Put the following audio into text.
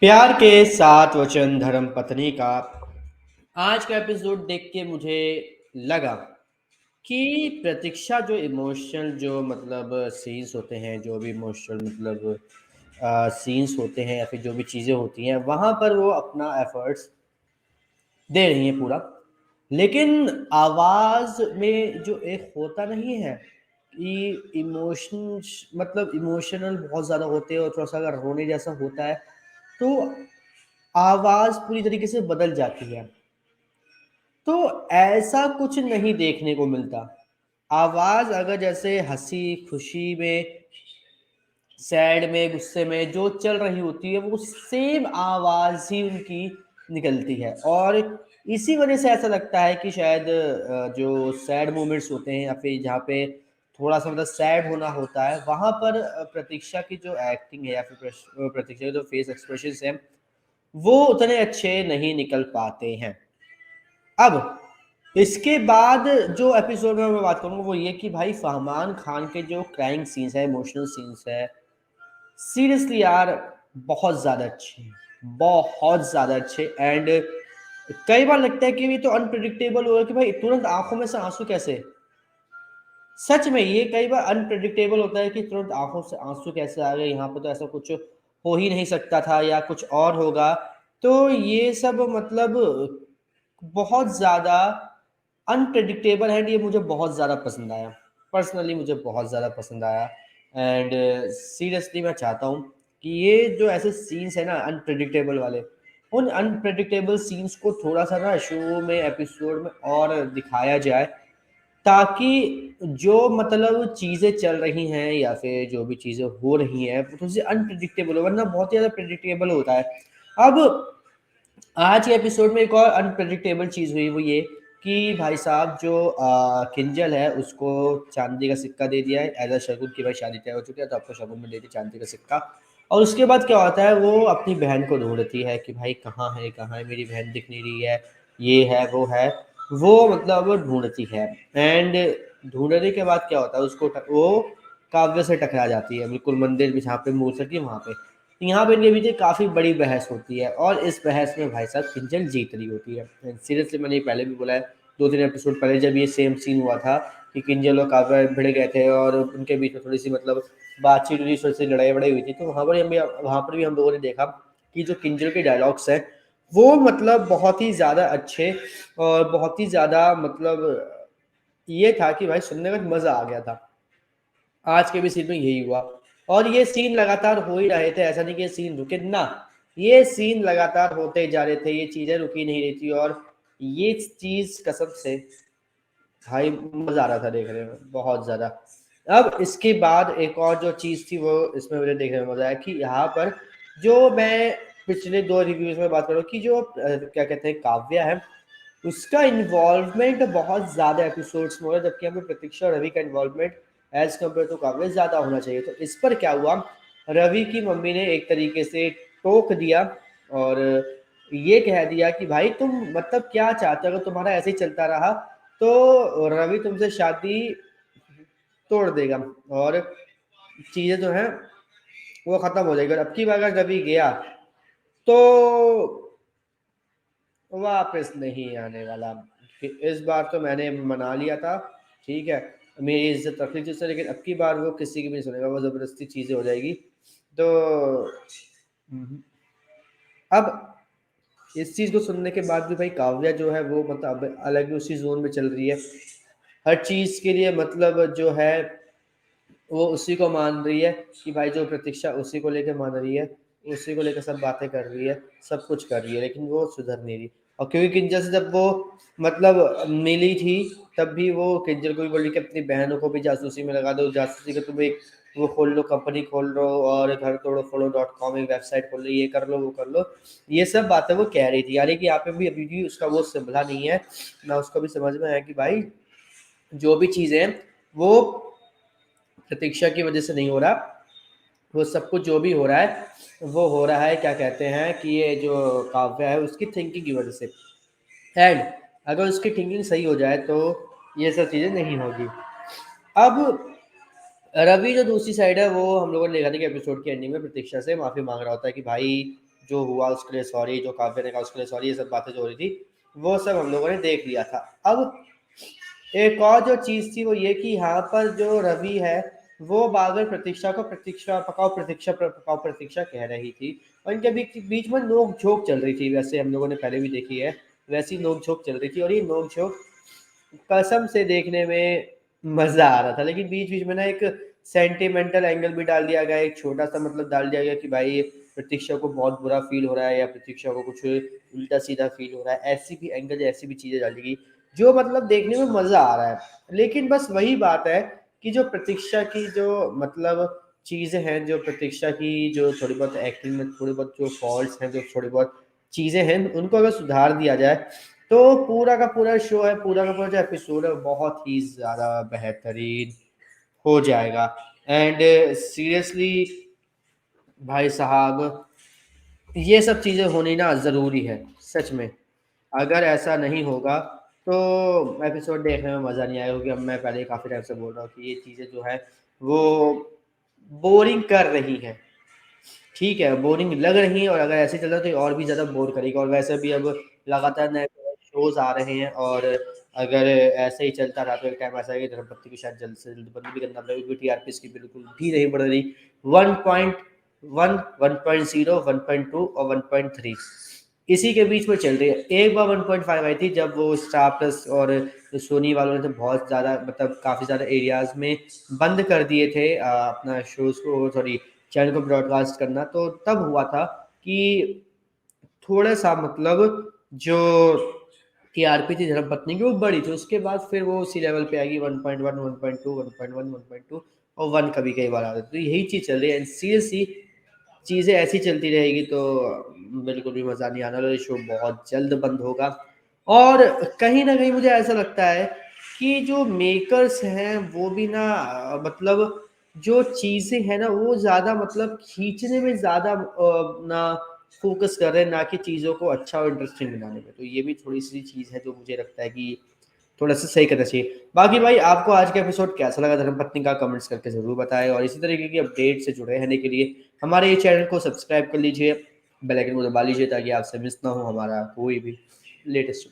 प्यार के सात वचन धर्म पत्नी का आज का एपिसोड देख के मुझे लगा कि प्रतीक्षा जो इमोशनल जो मतलब सीन्स होते हैं, जो भी इमोशनल मतलब सीन्स होते हैं या फिर जो भी चीज़ें होती हैं, वहाँ पर वो अपना एफर्ट्स दे रही हैं पूरा। लेकिन आवाज़ में जो एक होता नहीं है कि इमोशंस मतलब इमोशनल बहुत ज़्यादा होते हैं और थोड़ा-सा अगर रोने जैसा होता है, तो आवाज़ पूरी तरीके से बदल जाती है। तो ऐसा कुछ नहीं देखने को मिलता। आवाज़ अगर जैसे हँसी, खुशी में, सैड में, गुस्से में जो चल रही होती है, वो सेम आवाज़ ही उनकी निकलती है। और इसी वज़ह से ऐसा लगता है कि शायद जो सैड मोमेंट्स होते हैं या फिर जहाँ पे थोड़ा-सा मतलब सैड होना होता है, वहाँ पर प्रतीक्षा की जो एक्टिंग है या फिर प्रतीक्षा के जो फेस एक्सप्रेशंस हैं, वो उतने अच्छे नहीं निकल पाते हैं। अब इसके बाद जो एपिसोड में मैं बात करूँगा वो ये कि भाई फरमान खान के जो क्राइम सीन्स है, इमोशनल सीन्स है, सीरियसली यार बहुत ज़्यादा अच्छे हैं, बहुत ज़्यादा अच्छे। एंड कई बार लगता है कि ये तो अनप्रेडिक्टेबल हो रहा है कि भाई तुरंत आँखों में से आँसू कैसे? सच में ये कई बार अनप्रेडिक्टेबल होता है कि तुरंत आँखों से आँसू कैसे आ गए, यहाँ पे तो ऐसा कुछ हो ही नहीं सकता था या कुछ और होगा। तो ये सब मतलब बहुत ज़्यादा अनप्रेडिक्टेबल है, ये मुझे बहुत ज़्यादा पसंद आया। पर्सनली मुझे बहुत ज़्यादा पसंद आया। एंड सीरियसली मैं चाहता हूँ कि ये जो ऐसे सीन्स हैं ना अनप्रेडिक्टेबल वाले, उन अनप्रेडिक्टेबल सीन्स को थोड़ा-सा ना शो में, एपिसोड में और दिखाया जाए, ताकि जो मतलब चीज़ें चल रही हैं या फिर जो भी चीज़ें हो रही हैं, वो थोड़ी-सी अनप्रेडिक्टेबल हो, वरना बहुत ही ज़्यादा प्रेडिक्टेबल होता है। अब आज के एपिसोड में एक और अनप्रेडिक्टेबल चीज़ हुई, वो ये कि भाई साहब जो किंजल है उसको चांदी का सिक्का दे दिया है एज़ अ शगुन कि भाई शादी तय हो चुकी है, तो आपको शगुन में दे दी चांदी का सिक्का। और उसके बाद क्या होता है, वो अपनी बहन को ढूँढती है कि भाई कहाँ है मेरी बहन दिख नहीं रही है, ये है, वो है। वो मतलब ढूँढती है। एंड ढूँढने के बाद क्या होता है, उसको वो काव्य से टकरा जाती है, बिल्कुल मंदिर में जहाँ पे मूर्ति है वहाँ पे। यहाँ पे इनके पीछे काफ़ी बड़ी बहस होती है और इस बहस में भाई साहब किंजल जीत रही होती है। सीरियसली मैंने ये पहले भी बोला है, 2-3 एपिसोड पहले जब ये सेम सीन हुआ था कि किंजल और काव्या भिड़ गए थे और उनके बीच में थोड़ी-सी मतलब बातचीत हुई, थोड़ी-सी लड़ाई-वड़ाई हुई थी, तो वहाँ पर भी हम लोगों ने देखा कि जो किंजल के डायलॉग्स हैं, वो मतलब बहुत ही ज़्यादा अच्छे और बहुत ही ज़्यादा मतलब ये था कि भाई सुनने में मज़ा आ गया था। आज के भी सीन में यही हुआ और ये सीन लगातार हो ही रहे थे, ऐसा नहीं कि ये सीन रुके ना, ये सीन लगातार होते जा रहे थे, ये चीज़ें रुकी नहीं रही थी। और ये चीज़ कसम से भाई मज़ा आ रहा था देखने में, बहुत ज़्यादा। अब इसके बाद एक और जो चीज़ थी वो इसमें मुझे देखने में मज़ा आया कि यहाँ पर जो मैं पिछले 2 रिव्यूज़ में बात कर रहा हूँ कि जो क्या कहते हैं काव्या है, उसका इन्वॉल्वमेंट बहुत ज़्यादा एपिसोड्स में हो रहा है, जबकि हमें प्रतीक्षा और रवि का involvement as compare to Kavya ज़्यादा होना चाहिए। तो इस पर क्या हुआ, रवि की मम्मी ने एक तरीके से टोक दिया और ये कह दिया कि भाई तुम मतलब क्या चाहते हो, अगर तुम्हारा ऐसे ही चलता रहा तो रवि तुमसे शादी तोड़ देगा और चीज़ें जो हैं वो ख़त्म हो जाएगी। और अब की बार अगर रवि गया तो वापस नहीं आने वाला। कि इस बार तो मैंने मना लिया था, ठीक है, मेरी इज्जत रख ली थी उसने, लेकिन अब की बार वो किसी की भी नहीं सुनेगा, वो ज़बरदस्ती चीज़ें हो जाएगी। तो अब इस चीज़ को सुनने के बाद भी भाई काव्या जो है वो मतलब अब अलग ही उसी जोन में चल रही है। हर चीज़ के लिए मतलब जो है वो उसी को मान रही है कि भाई जो प्रतीक्षा उसी को लेके मान रही है, उसी को लेकर सब बातें कर रही है, सब कुछ कर रही है, लेकिन वो सुधर नहीं रही। और क्योंकि किंजल से जब वो मतलब मिली थी, तब भी वो किंजल को भी बोली कि अपनी बहनों को भी जासूसी में लगा दो, जासूसी का तुम एक वो खोल लो, कंपनी खोल लो और घर तोड़ो फोड़ो .com एक वेबसाइट खोल लो, ये कर लो, वो कर लो। ये सब बातें वो कह रही थी, यानी कि यहाँ पे भी अभी भी उसका वो संभला नहीं है, ना उसको भी समझ में आया कि भाई जो भी चीज़ें हैं, वो प्रतीक्षा की वजह से नहीं हो रहा, वो सब कुछ जो भी हो रहा है, वो हो रहा है क्या कहते हैं कि ये जो काव्या है उसकी थिंकिंग की वजह से। एंड अगर उसकी थिंकिंग सही हो जाए तो ये सब चीज़ें नहीं होगी। अब रवि जो दूसरी साइड है वो हम लोगों ने देखा था कि एपिसोड की एंडिंग में प्रतीक्षा से माफ़ी मांग रहा होता है कि भाई जो हुआ उसके लिए सॉरी, जो काव्य ने कहा उसके लिए सॉरी, ये सब बातें जो हो रही थी वो सब हम लोगों ने देख लिया था। अब एक और जो चीज़ थी वो ये कि यहाँ पर जो रवि है वो बार-बार प्रतीक्षा को पकाओ प्रतीक्षा कह रही थी और इनके बीच बीच में नोक-झोंक चल रही थी, वैसे हम लोगों ने पहले भी देखी है, वैसी नोक-झोंक चल रही थी और ये नोक-झोंक कसम से देखने में मज़ा आ रहा था। लेकिन बीच-बीच में ना एक सेंटिमेंटल एंगल भी डाल दिया गया, एक छोटा-सा मतलब डाल दिया गया कि भाई प्रतीक्षा को बहुत बुरा फ़ील हो रहा है या प्रतीक्षा को कुछ उल्टा-सीधा फ़ील हो रहा है, ऐसी भी एंगल ऐसी भी चीज़ें डाली गई, जो मतलब देखने में मज़ा आ रहा है। लेकिन बस वही बात है कि जो प्रतीक्षा की जो मतलब चीज़ें हैं, जो प्रतीक्षा की जो थोड़ी बहुत एक्टिंग में थोड़ी बहुत जो फ़ॉल्ट्स हैं, जो थोड़ी बहुत चीज़ें हैं, उनको अगर सुधार दिया जाए तो पूरा का पूरा शो है, पूरा का पूरा जो एपिसोड है, बहुत ही ज़्यादा बेहतरीन हो जाएगा। एंड सीरियसली भाई साहब, ये सब चीज़ें होनी ना ज़रूरी है, सच में। अगर ऐसा नहीं होगा, तो एपिसोड देखने में मज़ा नहीं आएगा क्योंकि अब मैं पहले ही काफ़ी टाइम से बोल रहा हूँ कि ये चीज़ें जो हैं, वो बोरिंग कर रही हैं। ठीक है, बोरिंग लग रही है और अगर ऐसे चल रहा है तो ये और भी ज़्यादा बोर करेगा और वैसे भी अब लगातार नए-नए शोज़ आ रहे हैं और अगर ऐसे ही चलता रहा तो एक टाइम ऐसा आएगा धर्मपत्नी को शायद जल्द से जल्द बंद भी करना पड़ेगा क्योंकि टीआरपी इसकी बिल्कुल भी नहीं बढ़ रही। 1.1, 1.0, 1.2 और 1.3 इसी के बीच में चल रही है। एक बार 1.5 आई थी जब वो स्टार प्लस और सोनी वालों ने तो बहुत ज़्यादा मतलब काफ़ी ज़्यादा एरियाज़ में बंद कर दिए थे अपना शोज़ को सॉरी चैनल को ब्रॉडकास्ट करना, तो तब हुआ था कि थोड़ा-सा मतलब जो टीआरपी थी धर्मपत्नी की वो बढ़ी थी, उसके बाद फिर वो उसी लेवल पे आएगी 1.1, 1.2, 1.1, 1.2 और 1 कभी-कभी बार आता है। तो यही चीज़ चल रही है एंड सीरियसली चीज़ें ऐसी चलती रहेगी तो बिल्कुल भी मज़ा नहीं आने वाला, ये शो बहुत जल्द बंद होगा। और कहीं न कहीं मुझे ऐसा लगता है कि जो मेकर्स हैं वो भी ना मतलब जो चीज़ें हैं ना वो ज़्यादा मतलब खींचने में ज़्यादा ना फ़ोकस कर रहे हैं, ना कि चीज़ों को अच्छा और इंटरेस्टिंग बनाने में। तो ये भी थोड़ी-सी चीज़ है जो मुझे लगता है कि थोड़ा-सा सही करना चाहिए। बाकी भाई आपको आज का एपिसोड कैसा लगा धर्मपत्नी का कमेंट्स करके ज़रूर बताएँ और इसी तरीके की अपडेट से जुड़े रहने के लिए हमारे ये चैनल को सब्सक्राइब कर लीजिए, बेल आइकन को दबा लीजिए ताकि आपसे मिस ना हो हमारा कोई भी लेटेस्ट